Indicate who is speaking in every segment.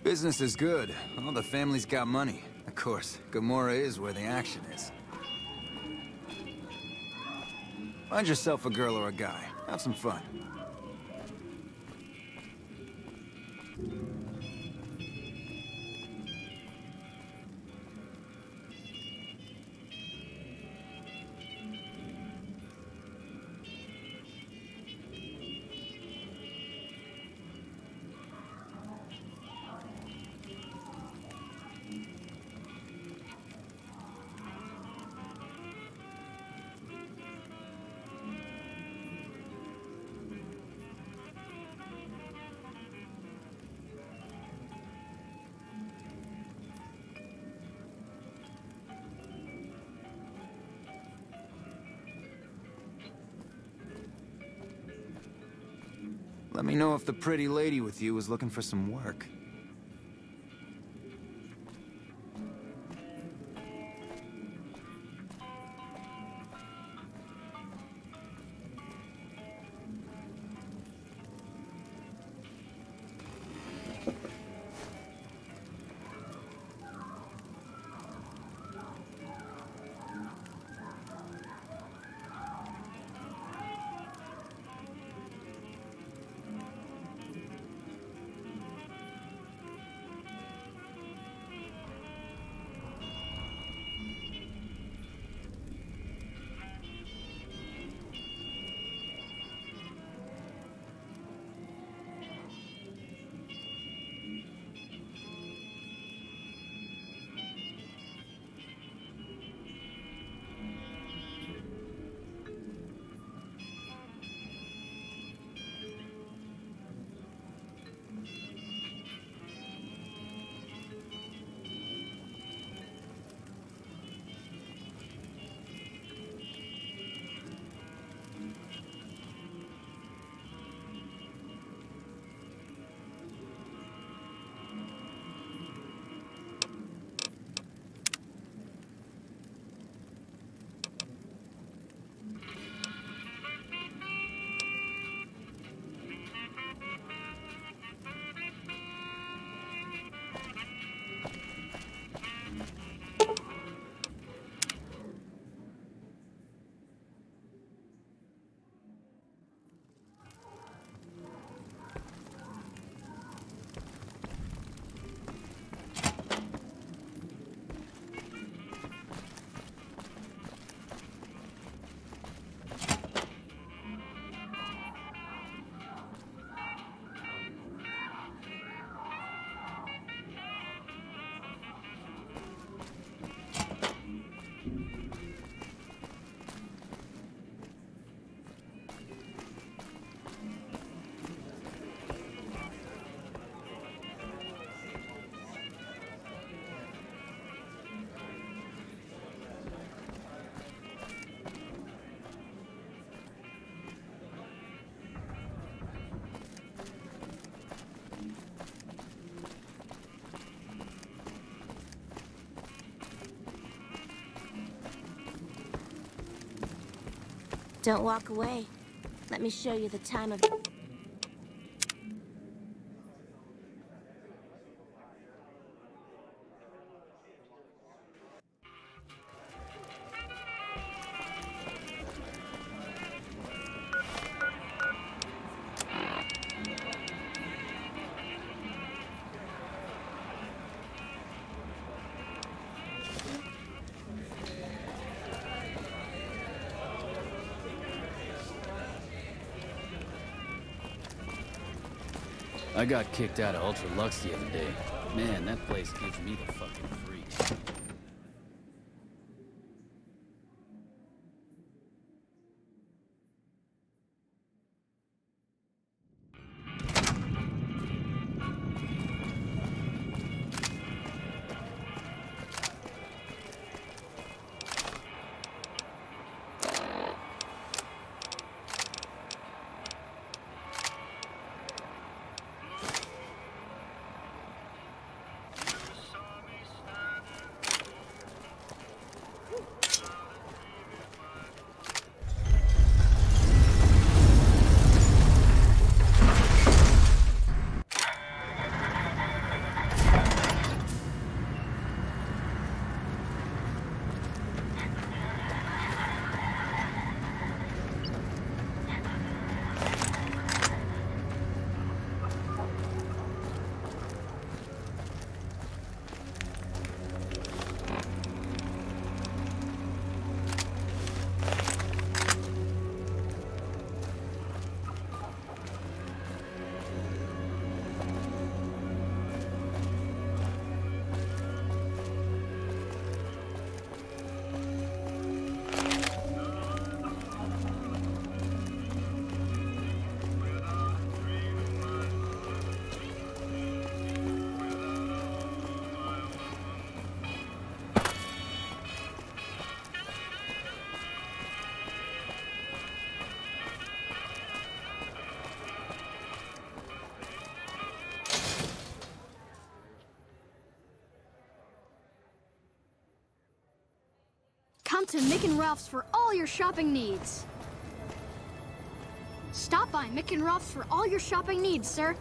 Speaker 1: Business is good. All the family's got money. Of course, Gomorrah is where the action is. Find yourself a girl or a guy. Have some fun. Let me know if the pretty lady with you is looking for some work.
Speaker 2: Don't walk away. Let me show you the time of...
Speaker 3: I got kicked out of Ultra Lux the other day. Man, that place gives me the fucking freaks.
Speaker 4: Come to Mick and Ralph's for all your shopping needs. Stop by Mick and Ralph's for all your shopping needs, sir.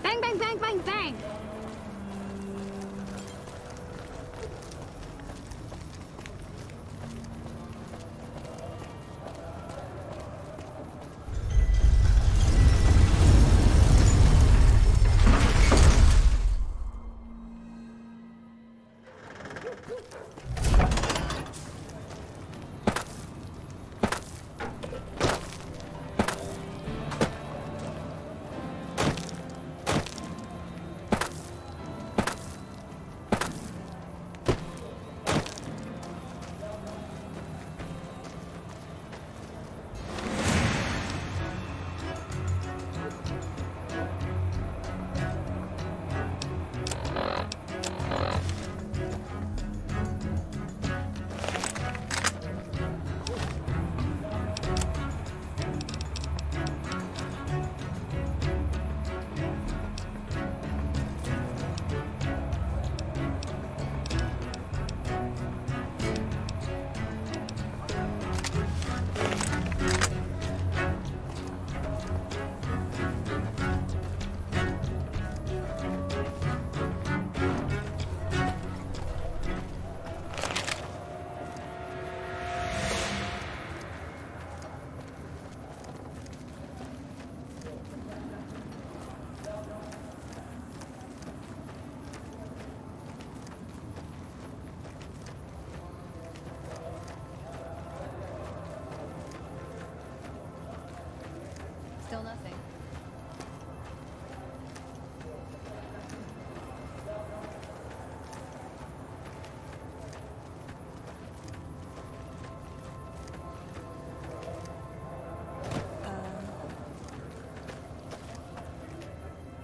Speaker 4: Bang, bang, bang, bang, bang!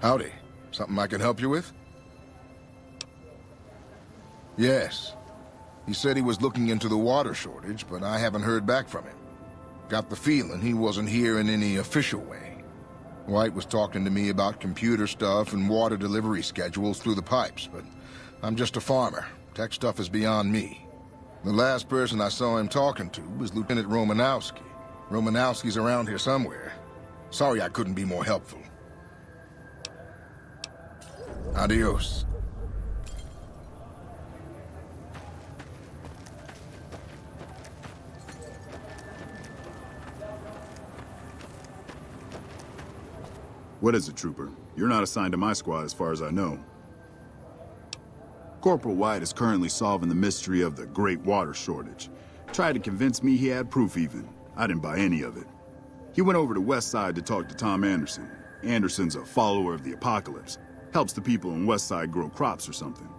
Speaker 5: Howdy. Something I can help you with? Yes. He said he was looking into the water shortage, but I haven't heard back from him. Got the feeling he wasn't here in any official way. White was talking to me about computer stuff and water delivery schedules through the pipes, but I'm just a farmer. Tech stuff is beyond me. The last person I saw him talking to was Lieutenant Romanowski. Romanowski's around here somewhere. Sorry I couldn't be more helpful. Adios.
Speaker 6: What is it, Trooper? You're not assigned to my squad as far as I know. Corporal White is currently solving the mystery of the Great Water Shortage. Tried to convince me he had proof even. I didn't buy any of it. He went over to West Side to talk to Tom Anderson. Anderson's a follower of the apocalypse. Helps the people in West Side grow crops or something.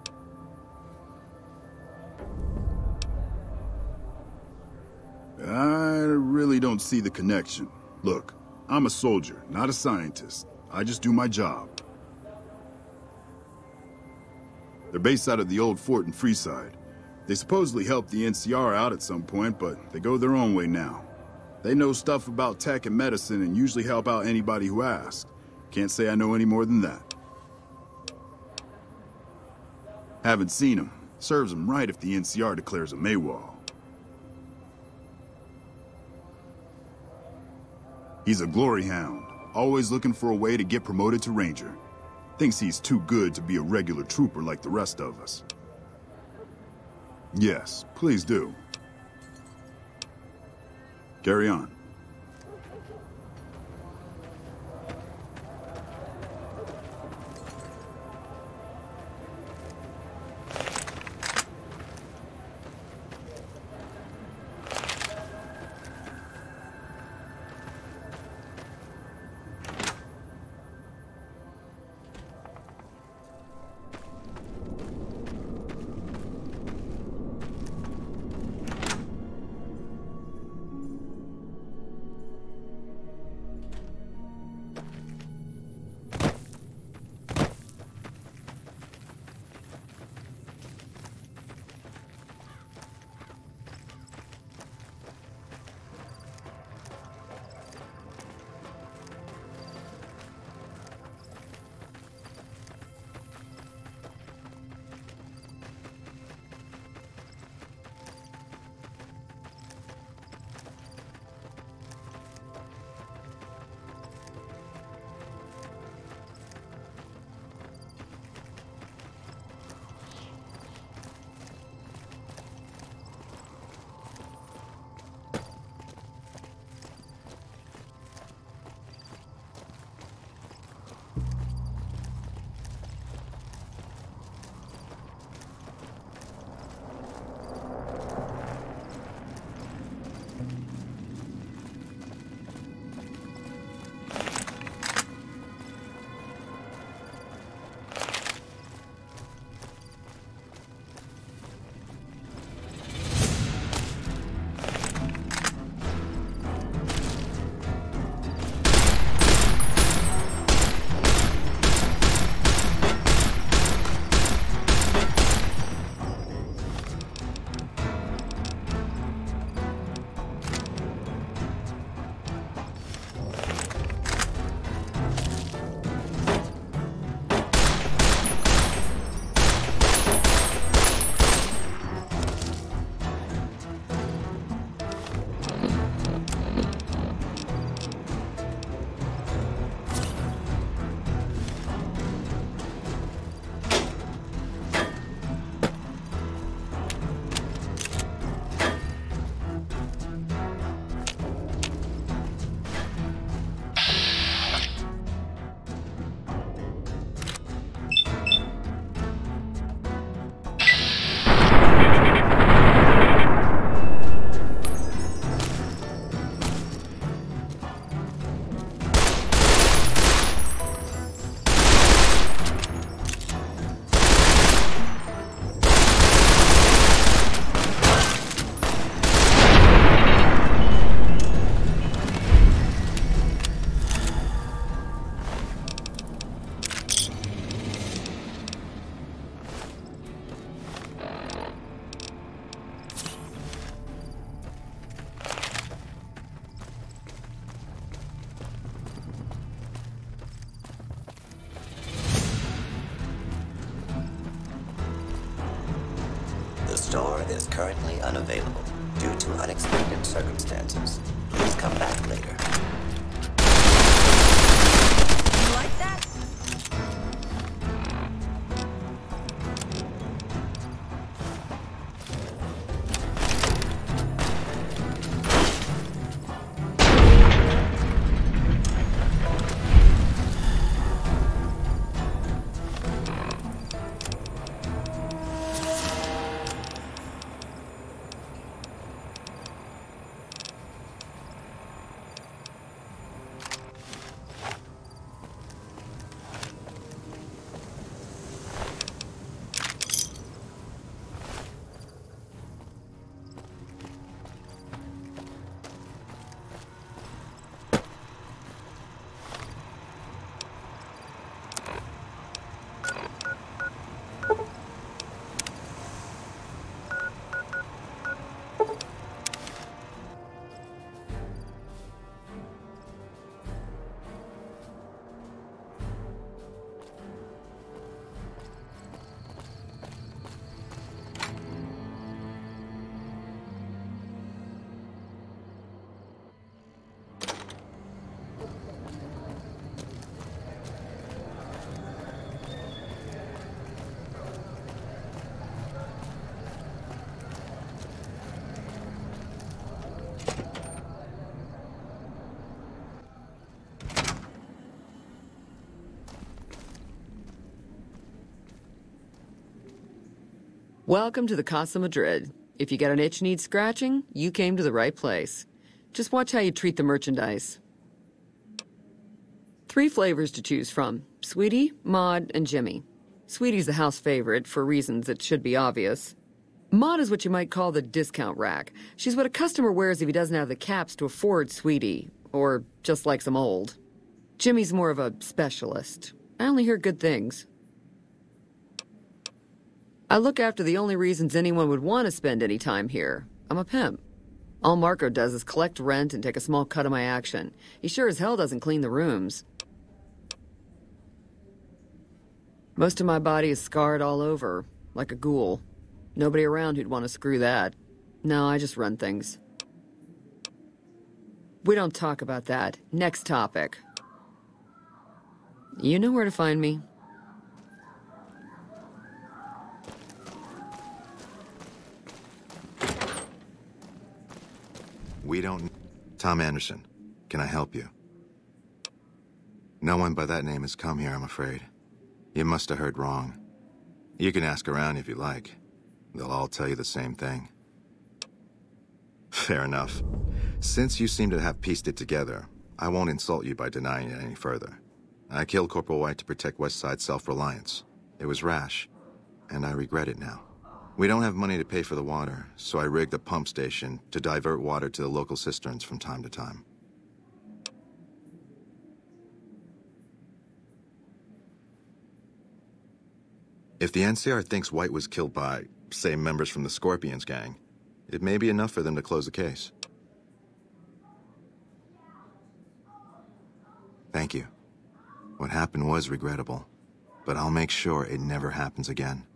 Speaker 6: I really don't see the connection. Look, I'm a soldier, not a scientist. I just do my job. They're based out of the old fort in Freeside. They supposedly helped the NCR out at some point, but they go their own way now. They know stuff about tech and medicine and usually help out anybody who asks. Can't say I know any more than that. Haven't seen him. Serves him right if the NCR declares a AWOL. He's a glory hound, always looking for a way to get promoted to Ranger. Thinks he's too good to be a regular trooper like the rest of us. Yes, please do. Carry on.
Speaker 7: is currently unavailable due to unexpected circumstances. Please come back later.
Speaker 8: You like that?
Speaker 9: Welcome to the Casa Madrid. If you got an itch needs scratching, you came to the right place. Just watch how you treat the merchandise. 3 flavors to choose from: Sweetie, Maud, and Jimmy. Sweetie's the house favorite, for reasons that should be obvious. Maud is what you might call the discount rack. She's what a customer wears if he doesn't have the caps to afford Sweetie, or just likes them old. Jimmy's more of a specialist. I only hear good things. I look after the only reasons anyone would want to spend any time here. I'm a pimp. All Marco does is collect rent and take a small cut of my action. He sure as hell doesn't clean the rooms. Most of my body is scarred all over, like a ghoul. Nobody around who'd want to screw that. No, I just run things. We don't talk about that. Next topic. You know where to find me.
Speaker 10: We don't... Tom Anderson. Can I help you? No one by that name has come here, I'm afraid. You must have heard wrong. You can ask around if you like. They'll all tell you the same thing. Fair enough. Since you seem to have pieced it together, I won't insult you by denying it any further. I killed Corporal White to protect Westside's self-reliance. It was rash, and I regret it now. We don't have money to pay for the water, so I rigged a pump station to divert water to the local cisterns from time to time. If the NCR thinks White was killed by, say, members from the Scorpions gang, it may be enough for them to close the case. Thank you. What happened was regrettable, but I'll make sure it never happens again.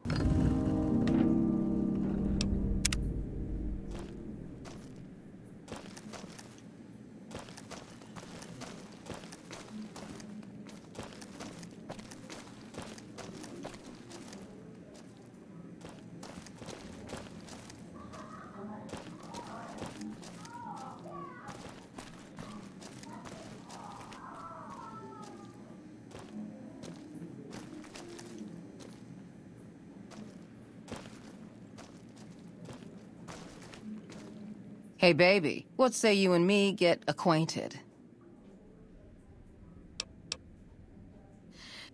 Speaker 8: Hey, baby, what say you and me get acquainted?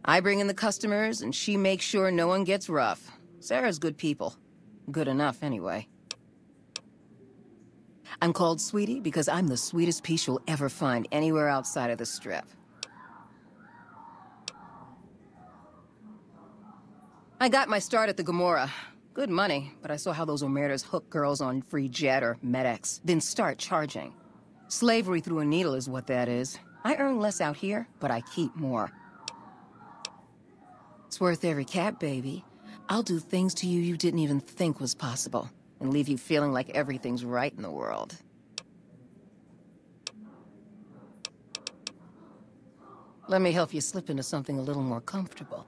Speaker 8: I bring in the customers, and she makes sure no one gets rough. Sarah's good people. Good enough, anyway. I'm called Sweetie because I'm the sweetest piece you'll ever find anywhere outside of the Strip. I got my start at the Gomorrah. Good money, but I saw how those Omertas hook girls on free jet or MedX, then start charging. Slavery through a needle is what that is. I earn less out here, but I keep more. It's worth every cap, baby. I'll do things to you you didn't even think was possible. and leave you feeling like everything's right in the world. Let me help you slip into something a little more comfortable.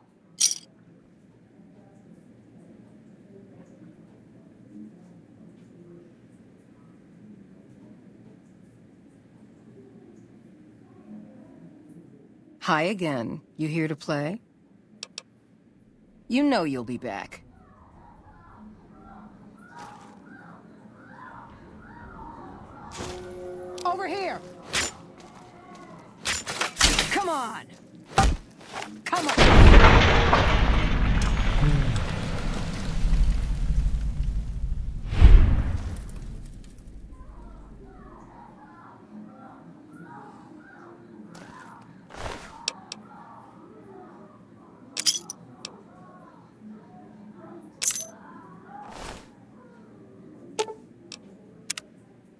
Speaker 8: Hi again. You here to play? You know you'll be back. Over here! Come on! Come on!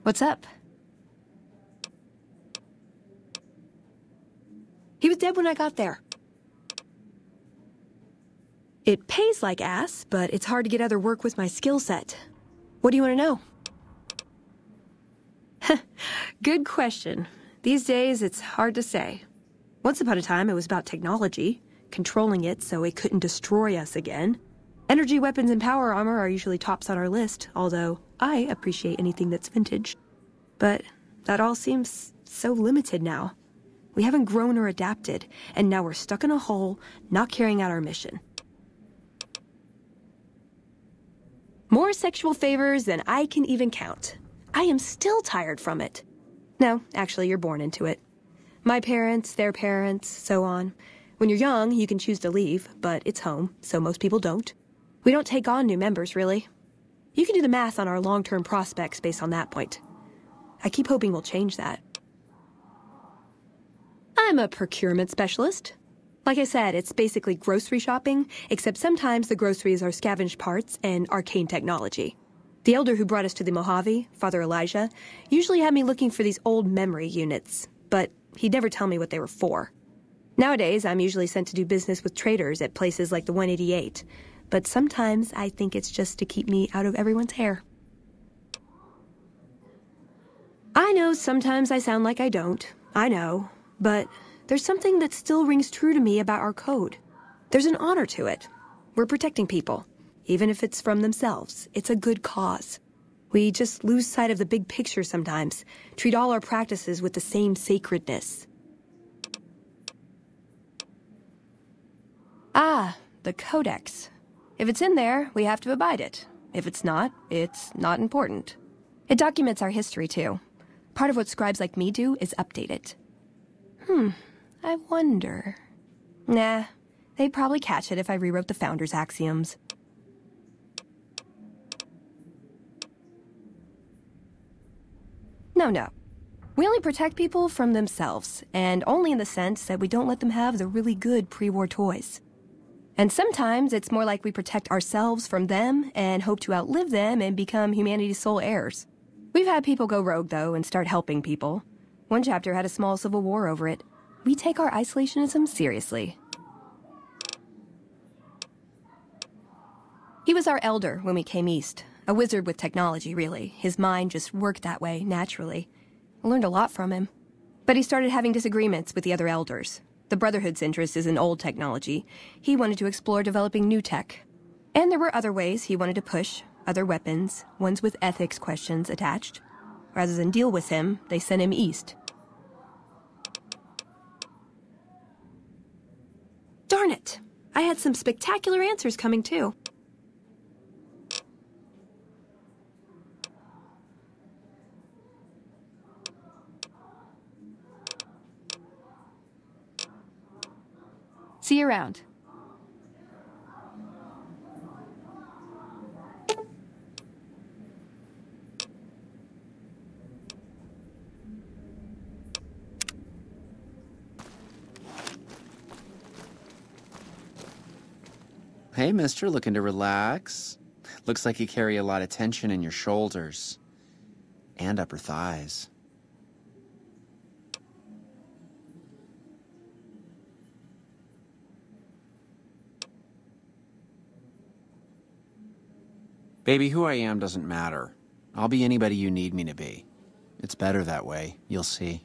Speaker 8: What's up?
Speaker 11: He was dead when I got there. It pays like ass, but it's hard to get other work with my skill set. What do you want to know? Good question. These days, it's hard to say. Once upon a time, it was about technology, controlling it so it couldn't destroy us again. Energy weapons and power armor are usually tops on our list, although I appreciate anything that's vintage. But that all seems so limited now. We haven't grown or adapted, and now we're stuck in a hole, not carrying out our mission. More sexual favors than I can even count. I am still tired from it. No, actually, you're born into it. My parents, their parents, so on. When you're young, you can choose to leave, but it's home, so most people don't. We don't take on new members, really. You can do the math on our long-term prospects based on that point. I keep hoping we'll change that. I'm a procurement specialist. Like I said, it's basically grocery shopping, except sometimes the groceries are scavenged parts and arcane technology. The elder who brought us to the Mojave, Father Elijah, usually had me looking for these old memory units, but he'd never tell me what they were for. Nowadays, I'm usually sent to do business with traders at places like the 188, but sometimes I think it's just to keep me out of everyone's hair. I know sometimes I sound like I don't. I know. But there's something that still rings true to me about our code. There's an honor to it. We're protecting people, even if it's from themselves. It's a good cause. We just lose sight of the big picture sometimes, treat all our practices with the same sacredness. Ah, the Codex. If it's in there, we have to abide it. If it's not important. It documents our history, too. Part of what scribes like me do is update it. I wonder... Nah, they'd probably catch it if I rewrote the Founder's Axioms. No. We only protect people from themselves, and only in the sense that we don't let them have the really good pre-war toys. And sometimes it's more like we protect ourselves from them and hope to outlive them and become humanity's sole heirs. We've had people go rogue, though, and start helping people. One chapter had a small civil war over it. We take our isolationism seriously. He was our elder when we came east. A wizard with technology, really. His mind just worked that way, naturally. I learned a lot from him. But he started having disagreements with the other elders. The Brotherhood's interest is in old technology. He wanted to explore developing new tech. And there were other ways he wanted to push, other weapons, ones with ethics questions attached. Rather than deal with him, they sent him east. Darn it! I had some spectacular answers coming, too. See you around.
Speaker 12: Hey, mister, looking to relax? Looks like you carry a lot of tension in your shoulders. And upper thighs. Baby, who I am doesn't matter. I'll be anybody you need me to be. It's better that way, you'll see.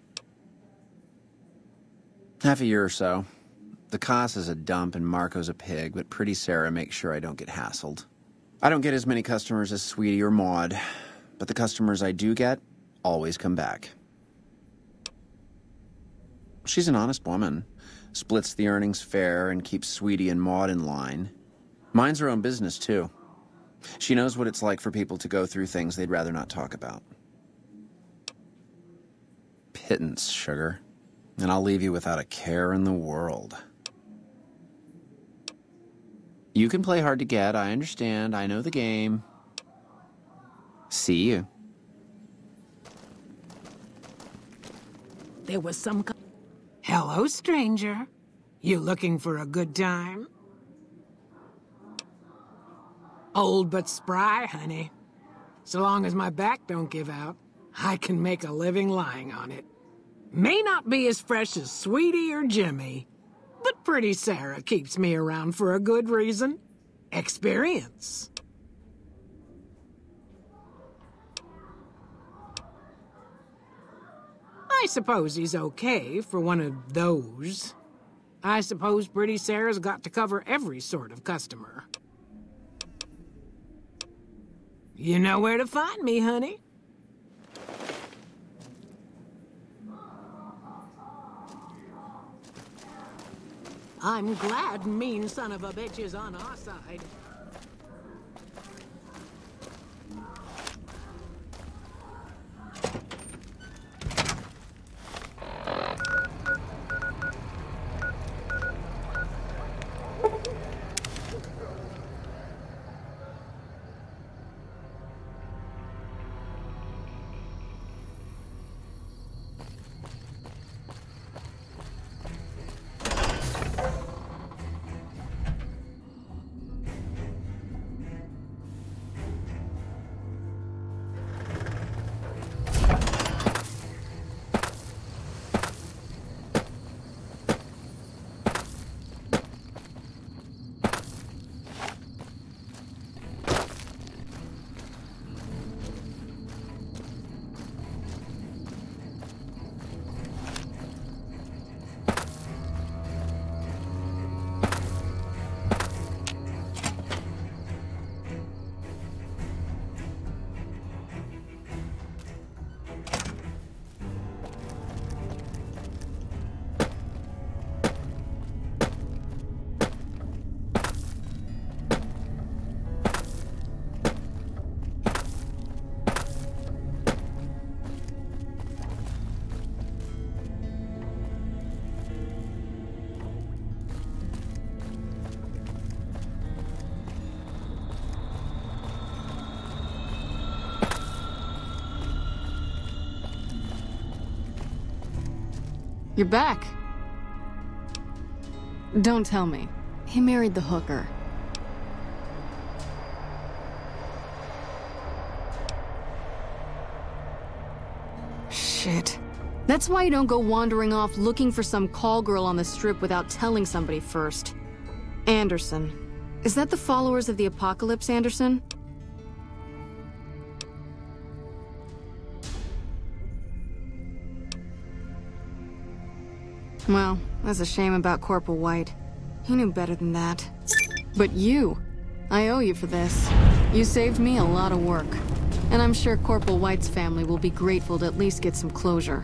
Speaker 12: Half a year or so. The Cos is a dump and Marco's a pig, but Pretty Sarah makes sure I don't get hassled. I don't get as many customers as Sweetie or Maud, but the customers I do get always come back. She's an honest woman, splits the earnings fair and keeps Sweetie and Maud in line. Minds her own business, too. She knows what it's like for people to go through things they'd rather not talk about. Pittance, sugar. And I'll leave you without a care in the world. You can play hard to get, I understand. I know the game. See you.
Speaker 13: There was some... Hello, stranger. You looking for a good time? Old but spry, honey. So long as my back don't give out, I can make a living lying on it. May not be as fresh as Sweetie or Jimmy, but Pretty Sarah keeps me around for a good reason. Experience. I suppose he's okay for one of those. I suppose Pretty Sarah's got to cover every sort of customer. You know where to find me, honey. I'm glad mean son of a bitch is on our side.
Speaker 14: You're back. Don't tell me. He married the hooker. Shit. That's why you don't go wandering off looking for some call girl on the strip without telling somebody first. Anderson. Is that the followers of the Apocalypse, Anderson? Well, that's a shame about Corporal White. He knew better than that. But you! I owe you for this. You saved me a lot of work. And I'm sure Corporal White's family will be grateful to at least get some closure.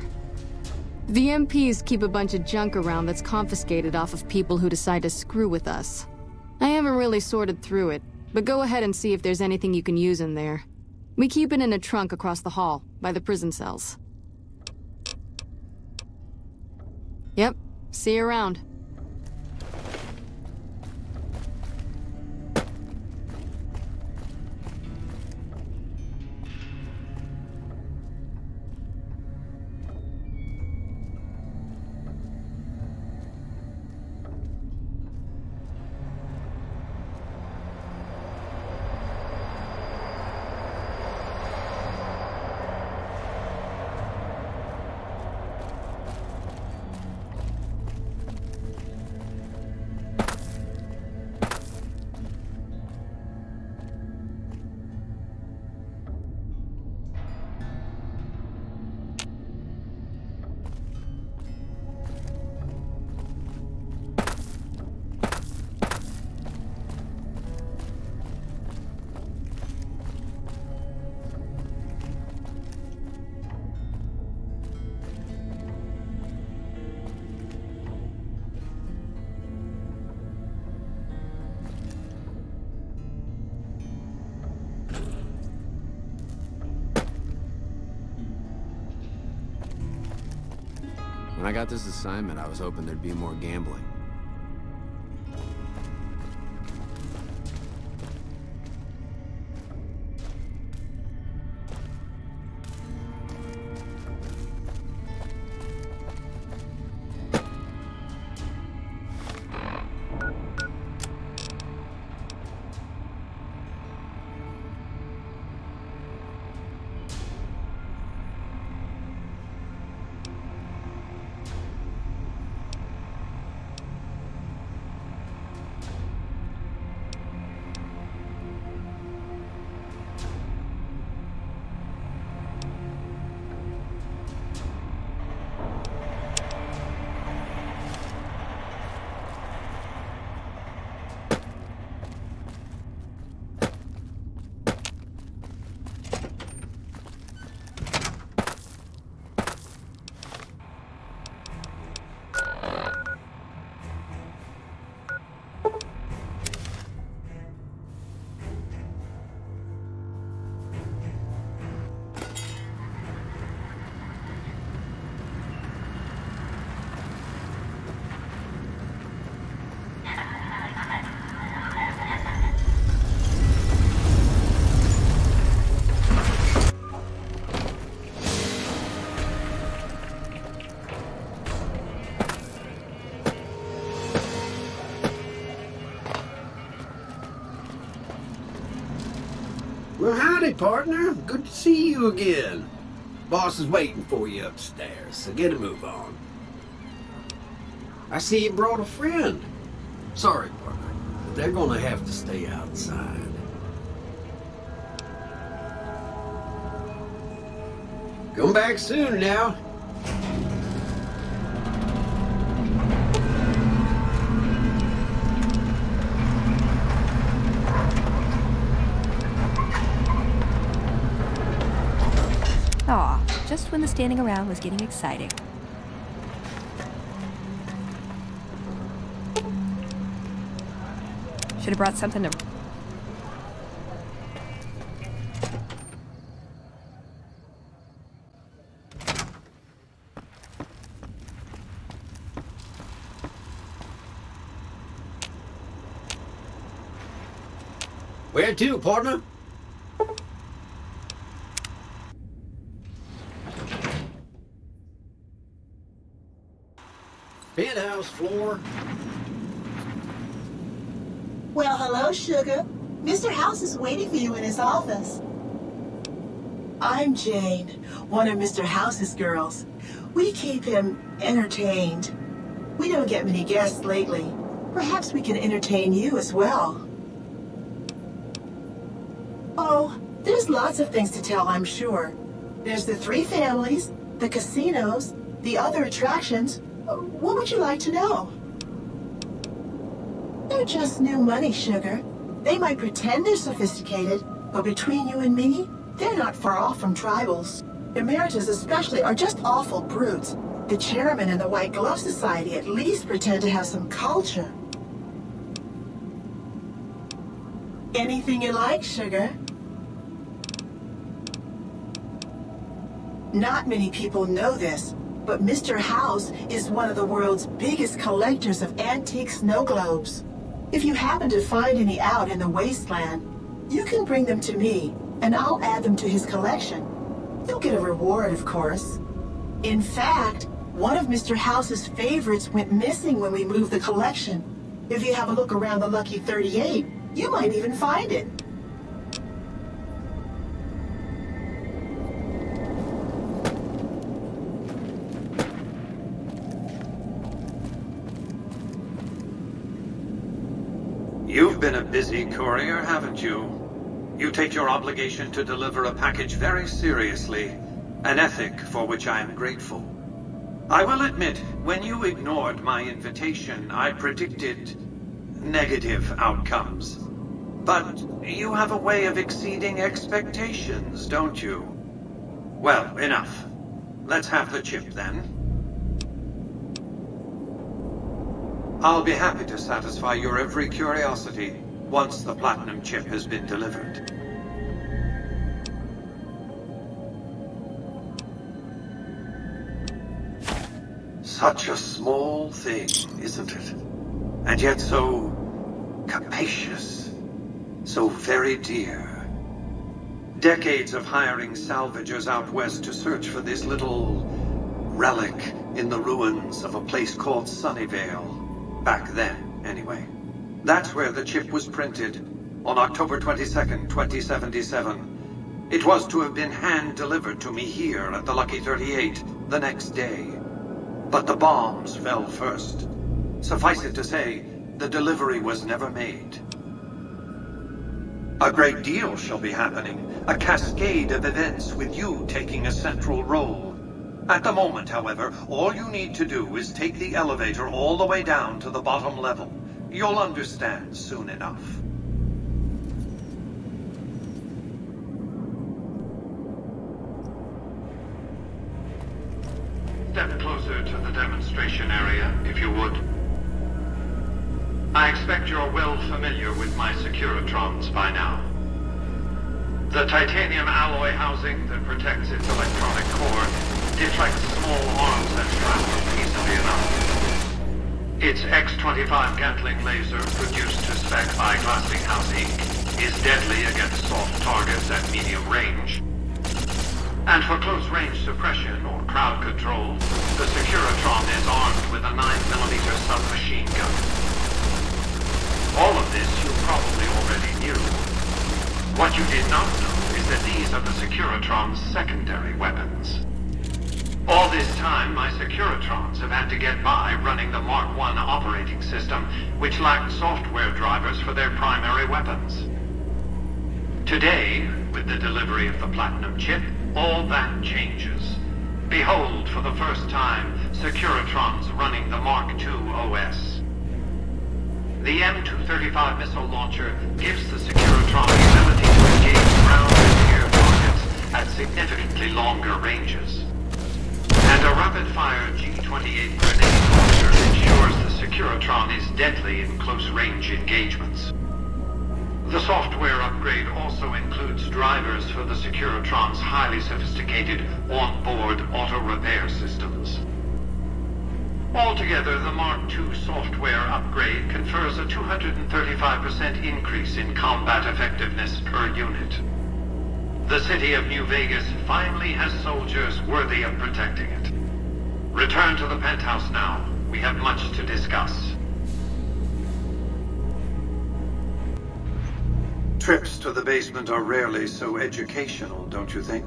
Speaker 14: The MPs keep a bunch of junk around that's confiscated off of people who decide to screw with us. I haven't really sorted through it, but go ahead and see if there's anything you can use in there. We keep it in a trunk across the hall, by the prison cells. Yep, see you around.
Speaker 12: I got this assignment, I was hoping there'd be more gambling.
Speaker 15: Well, howdy, partner. Good to see you again. Boss is waiting for you upstairs, so get a move on. I see you brought a friend. Sorry, partner, but they're gonna have to stay outside. Come back soon now.
Speaker 11: Aw, just when the standing around was getting exciting. Should have brought something to...
Speaker 15: Where to, partner? Penthouse floor.
Speaker 16: Well, hello, Sugar. Mr. House is waiting for you in his office. I'm Jane, one of Mr. House's girls. We keep him entertained. We don't get many guests lately. Perhaps we can entertain you as well. Oh, there's lots of things to tell, I'm sure. There's the three families, the casinos, the other attractions. What would you like to know? They're just new money, Sugar. They might pretend they're sophisticated, but between you and me, they're not far off from tribals. Emeritus especially are just awful brutes. The chairman and the White Glove Society at least pretend to have some culture. Anything you like, Sugar. Not many people know this, but Mr. House is one of the world's biggest collectors of antique snow globes. If you happen to find any out in the wasteland, you can bring them to me, and I'll add them to his collection. You'll get a reward, of course. In fact, one of Mr. House's favorites went missing when we moved the collection. If you have a look around the Lucky 38, you might even find it.
Speaker 17: You've been a busy courier, haven't you? You take your obligation to deliver a package very seriously, an ethic for which I am grateful. I will admit, when you ignored my invitation, I predicted negative outcomes. But you have a way of exceeding expectations, don't you? Well, enough. Let's have the chip, then. I'll be happy to satisfy your every curiosity once the platinum chip has been delivered. Such a small thing, isn't it? And yet so capacious, so very dear. Decades of hiring salvagers out west to search for this little relic in the ruins of a place called Sunnyvale. Back then, anyway. That's where the chip was printed, on October 22nd, 2077. It was to have been hand-delivered to me here at the Lucky 38 the next day. But the bombs fell first. Suffice it to say, the delivery was never made. A great deal shall be happening, a cascade of events with you taking a central role. At the moment, however, all you need to do is take the elevator all the way down to the bottom level. You'll understand soon enough.
Speaker 18: Step closer to the demonstration area, if you would. I expect you're well familiar with my Securitrons by now. The titanium alloy housing that protects its electronic core deflects small arms and shrapnel easily enough. Its X-25 Gatling laser, produced to spec by Glassinghouse Inc., is deadly against soft targets at medium range. And for close-range suppression or crowd control, the Securitron is armed with a 9mm submachine gun. All of this you probably already knew. What you did not know is that these are the Securitron's secondary weapons. All this time, my Securitrons have had to get by running the Mark I operating system, which lacked software drivers for their primary weapons. Today, with the delivery of the Platinum chip, all that changes. Behold, for the first time, Securitrons running the Mark II OS. The M235 missile launcher gives the Securitron the ability to engage ground and air targets at significantly longer ranges. And a rapid-fire G-28 grenade launcher ensures the Securitron is deadly in close-range engagements. The software upgrade also includes drivers for the Securitron's highly sophisticated on-board auto-repair systems. Altogether, the Mark II software upgrade confers a 235% increase in combat effectiveness per unit. The city of New Vegas finally has soldiers worthy of protecting it. Return to the penthouse now. We have much to discuss.
Speaker 17: Trips to the basement are rarely so educational, don't you think?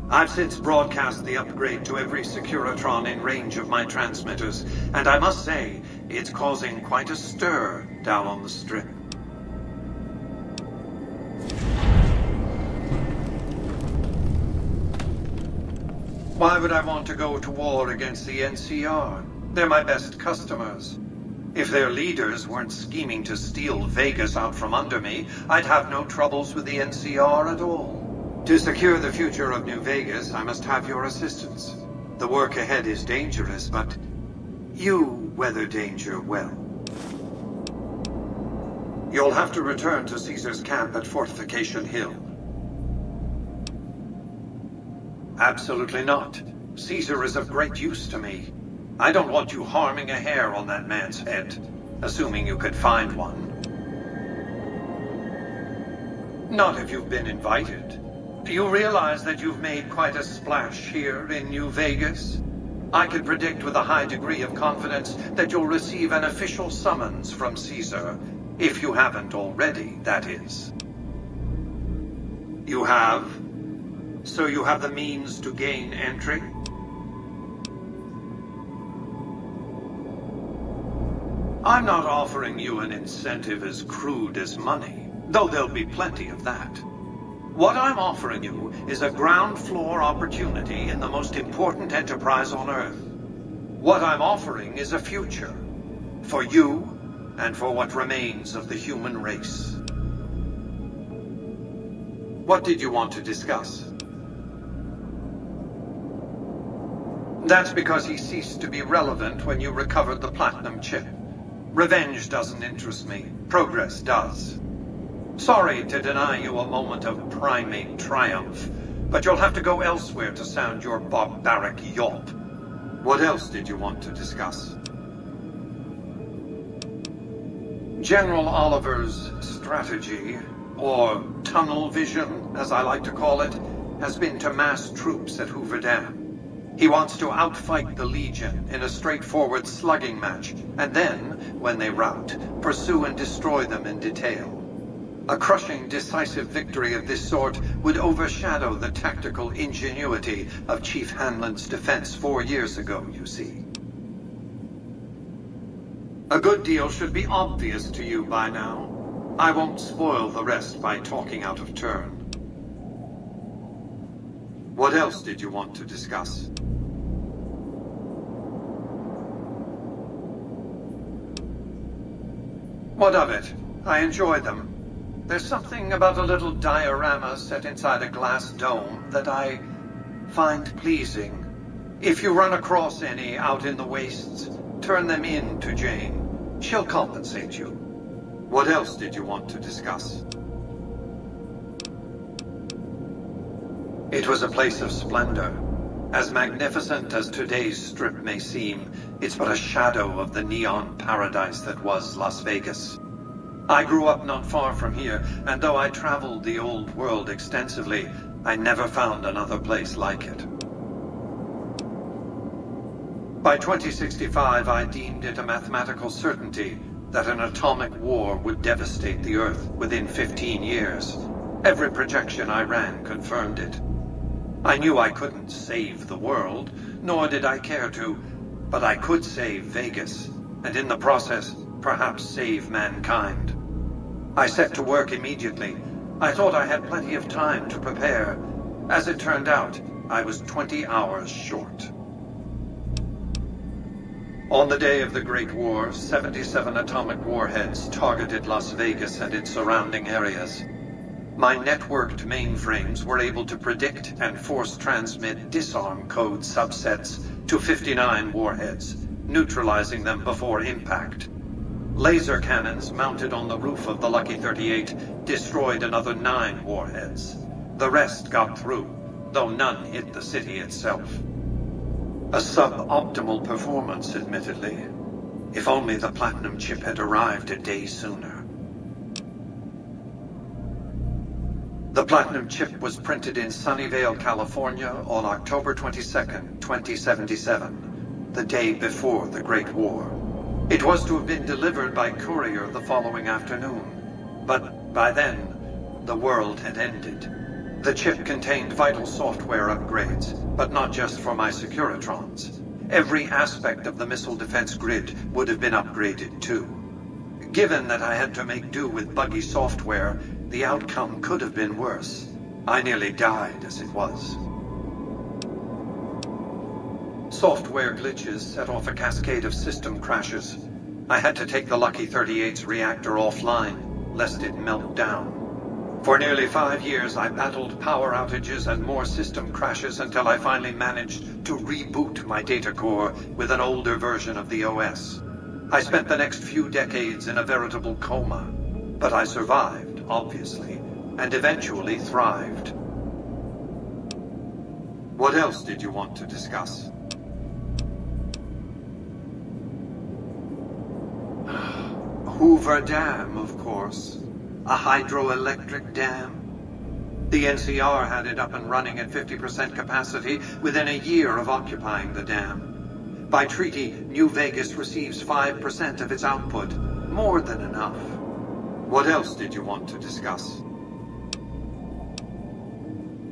Speaker 17: I've since broadcast the upgrade to every Securitron in range of my transmitters, and I must say, it's causing quite a stir down on the Strip. Why would I want to go to war against the NCR? They're my best customers. If their leaders weren't scheming to steal Vegas out from under me, I'd have no troubles with the NCR at all. To secure the future of New Vegas, I must have your assistance. The work ahead is dangerous, but you weather danger well. You'll have to return to Caesar's camp at Fortification Hill. Absolutely not. Caesar is of great use to me. I don't want you harming a hair on that man's head, assuming you could find one. Not if you've been invited. Do you realize that you've made quite a splash here in New Vegas? I can predict with a high degree of confidence that you'll receive an official summons from Caesar, if you haven't already, that is. You have? So you have the means to gain entry? I'm not offering you an incentive as crude as money, though there'll be plenty of that. What I'm offering you is a ground floor opportunity in the most important enterprise on Earth. What I'm offering is a future. For you, and for what remains of the human race. What did you want to discuss? That's because he ceased to be relevant when you recovered the Platinum chip. Revenge doesn't interest me. Progress does. Sorry to deny you a moment of primate triumph, but you'll have to go elsewhere to sound your barbaric yawp. What else did you want to discuss? General Oliver's strategy, or tunnel vision, as I like to call it, has been to mass troops at Hoover Dam. He wants to outfight the Legion in a straightforward slugging match, and then, when they rout, pursue and destroy them in detail. A crushing, decisive victory of this sort would overshadow the tactical ingenuity of Chief Hanlon's defense 4 years ago, you see. A good deal should be obvious to you by now. I won't spoil the rest by talking out of turn. What else did you want to discuss? What of it? I enjoy them. There's something about a little diorama set inside a glass dome that I find pleasing. If you run across any out in the wastes, turn them in to Jane. She'll compensate you. What else did you want to discuss? It was a place of splendor. As magnificent as today's strip may seem, it's but a shadow of the neon paradise that was Las Vegas. I grew up not far from here, and though I traveled the old world extensively, I never found another place like it. By 2065, I deemed it a mathematical certainty that an atomic war would devastate the Earth within 15 years. Every projection I ran confirmed it. I knew I couldn't save the world, nor did I care to, but I could save Vegas, and in the process, perhaps save mankind. I set to work immediately. I thought I had plenty of time to prepare. As it turned out, I was 20 hours short. On the day of the Great War, 77 atomic warheads targeted Las Vegas and its surrounding areas. My networked mainframes were able to predict and force transmit disarm code subsets to 59 warheads, neutralizing them before impact. Laser cannons mounted on the roof of the Lucky 38 destroyed another 9 warheads. The rest got through, though none hit the city itself. A suboptimal performance, admittedly. If only the Platinum chip had arrived a day sooner. The Platinum chip was printed in Sunnyvale, California on October 22nd, 2077, the day before the Great War. It was to have been delivered by courier the following afternoon, but by then, the world had ended. The chip contained vital software upgrades, but not just for my Securitrons. Every aspect of the missile defense grid would have been upgraded too. Given that I had to make do with buggy software, the outcome could have been worse. I nearly died as it was. Software glitches set off a cascade of system crashes. I had to take the Lucky 38's reactor offline, lest it melt down. For nearly 5 years, I battled power outages and more system crashes until I finally managed to reboot my data core with an older version of the OS. I spent the next few decades in a veritable coma, but I survived, obviously, and eventually thrived. What else did you want to discuss? Hoover Dam, of course. A hydroelectric dam. The NCR had it up and running at 50% capacity within a year of occupying the dam. By treaty, New Vegas receives 5% of its output, more than enough. What else did you want to discuss?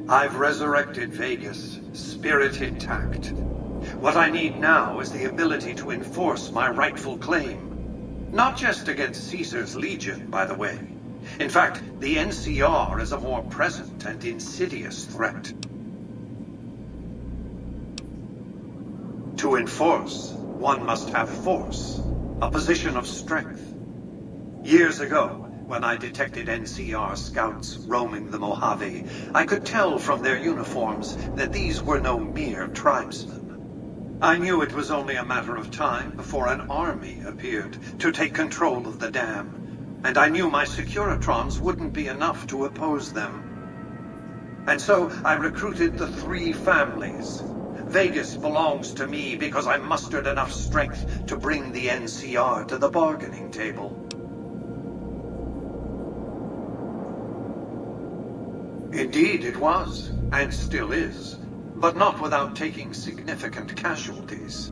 Speaker 17: I've resurrected Vegas, spirit intact. What I need now is the ability to enforce my rightful claim. Not just against Caesar's Legion, by the way. In fact, the NCR is a more present and insidious threat. To enforce, one must have force, a position of strength. Years ago, when I detected NCR scouts roaming the Mojave, I could tell from their uniforms that these were no mere tribesmen. I knew it was only a matter of time before an army appeared to take control of the dam, and I knew my Securitrons wouldn't be enough to oppose them. And so I recruited the 3 families. Vegas belongs to me because I mustered enough strength to bring the NCR to the bargaining table. Indeed, it was, and still is, but not without taking significant casualties.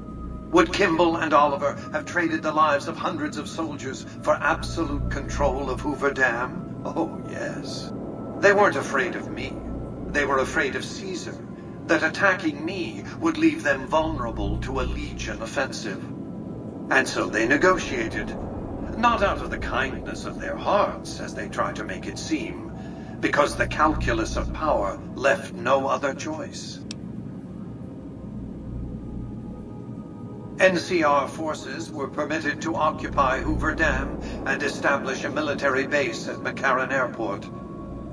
Speaker 17: Would Kimball and Oliver have traded the lives of hundreds of soldiers for absolute control of Hoover Dam? Oh, yes. They weren't afraid of me. They were afraid of Caesar, that attacking me would leave them vulnerable to a Legion offensive. And so they negotiated, not out of the kindness of their hearts, as they try to make it seem, because the calculus of power left no other choice. NCR forces were permitted to occupy Hoover Dam and establish a military base at McCarran Airport.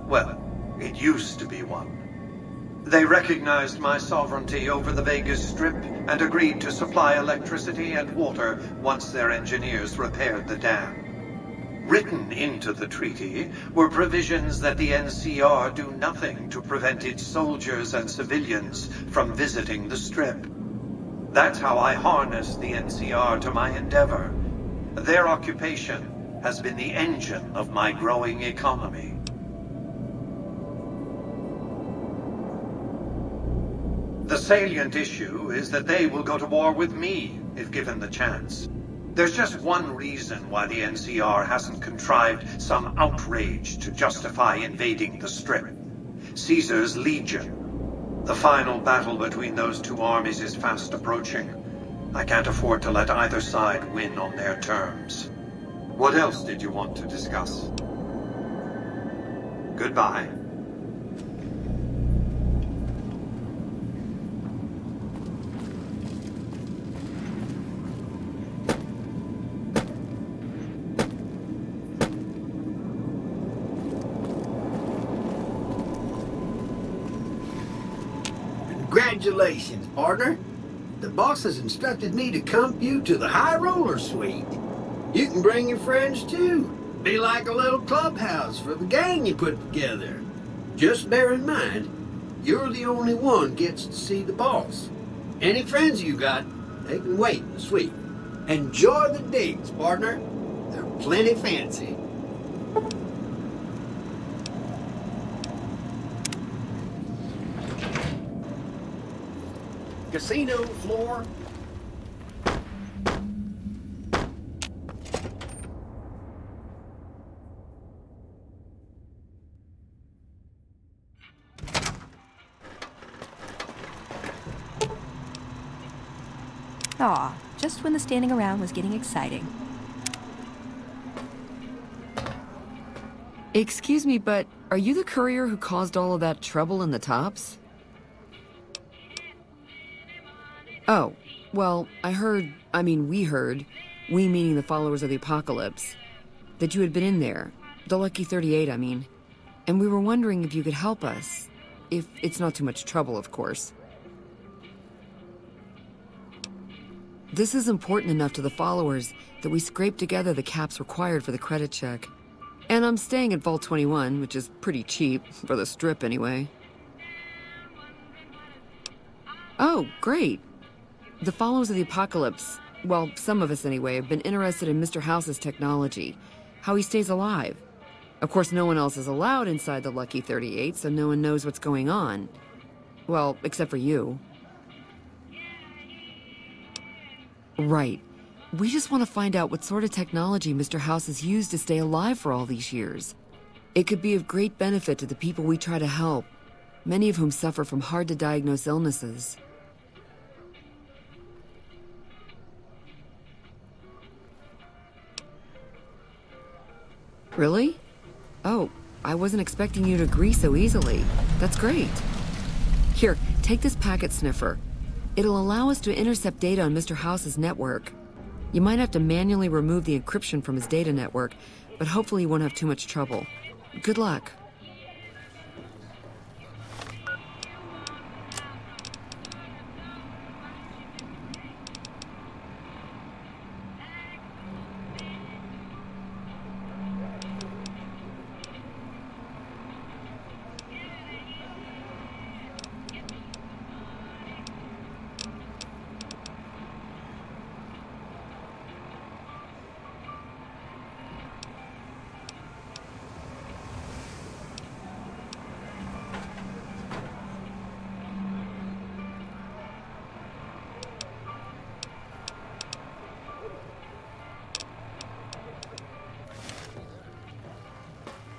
Speaker 17: Well, it used to be one. They recognized my sovereignty over the Vegas Strip and agreed to supply electricity and water once their engineers repaired the dam. Written into the treaty were provisions that the NCR do nothing to prevent its soldiers and civilians from visiting the Strip. That's how I harnessed the NCR to my endeavor. Their occupation has been the engine of my growing economy. The salient issue is that they will go to war with me if given the chance. There's just one reason why the NCR hasn't contrived some outrage to justify invading the Strip. Caesar's Legion. The final battle between those two armies is fast approaching. I can't afford to let either side win on their terms. What else did you want to discuss? Goodbye.
Speaker 15: Congratulations, partner. The boss has instructed me to comp you to the High Roller Suite. You can bring your friends too. Be like a little clubhouse for the gang you put together. Just bear in mind, you're the only one gets to see the boss. Any friends you got, they can wait in the suite. Enjoy the digs, partner. They're plenty fancy. Casino floor.
Speaker 11: Aw, just when the standing around was getting exciting.
Speaker 9: Excuse me, but are you the courier who caused all of that trouble in the Tops? Oh, well, we heard, we meaning the followers of the Apocalypse, that you had been in there, the Lucky 38, I mean, and we were wondering if you could help us, if it's not too much trouble, of course. This is important enough to the followers that we scraped together the caps required for the credit check. And I'm staying at Vault 21, which is pretty cheap, for the Strip anyway. Oh, great. The followers of the Apocalypse, well, some of us anyway, have been interested in Mr. House's technology, how he stays alive. Of course, no one else is allowed inside the Lucky 38, so no one knows what's going on. Well, except for you. Right. We just want to find out what sort of technology Mr. House has used to stay alive for all these years. It could be of great benefit to the people we try to help, many of whom suffer from hard-to-diagnose illnesses. Really? Oh, I wasn't expecting you to agree so easily. That's great. Here, take this packet sniffer. It'll allow us to intercept data on Mr. House's network. You might have to manually remove the encryption from his data network, but hopefully you won't have too much trouble. Good luck.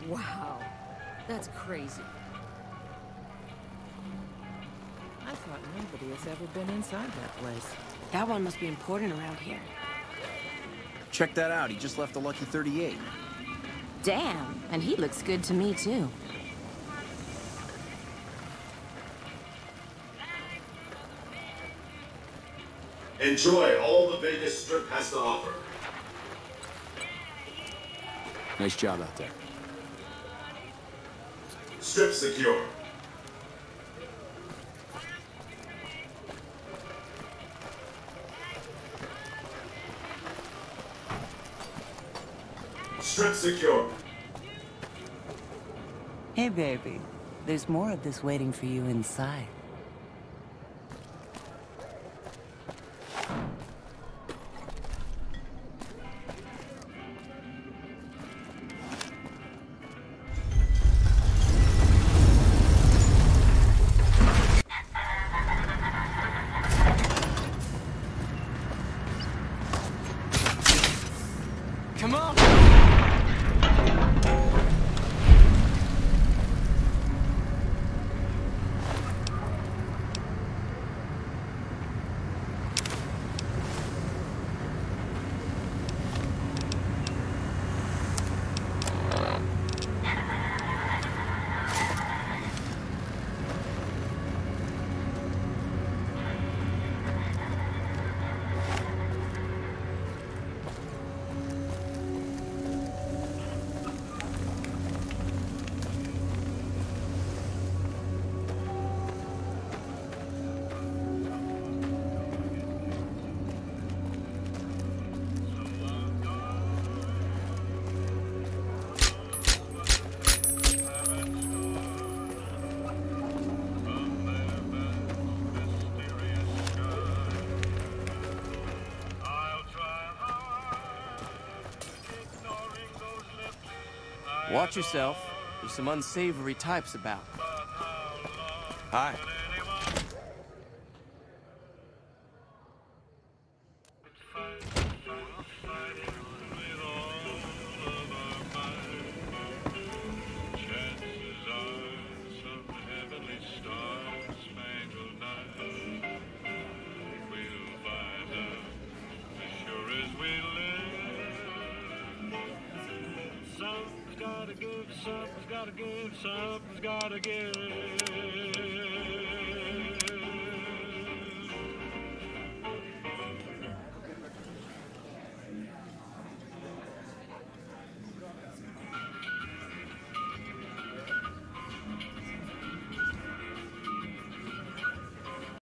Speaker 9: Wow. That's crazy.
Speaker 19: I thought nobody has ever been inside that place.
Speaker 20: That one must be important around here.
Speaker 12: Check that out. He just left the Lucky 38.
Speaker 20: Damn, and he looks good to me, too.
Speaker 21: Enjoy all the Vegas Strip has to offer.
Speaker 3: Nice job out there.
Speaker 21: Strip secure. Strip secure.
Speaker 22: Hey, baby. There's more of this waiting for you inside.
Speaker 1: Come on!
Speaker 23: Watch yourself. There's some unsavory types about. Hi.
Speaker 18: Something's gotta give, something's gotta give.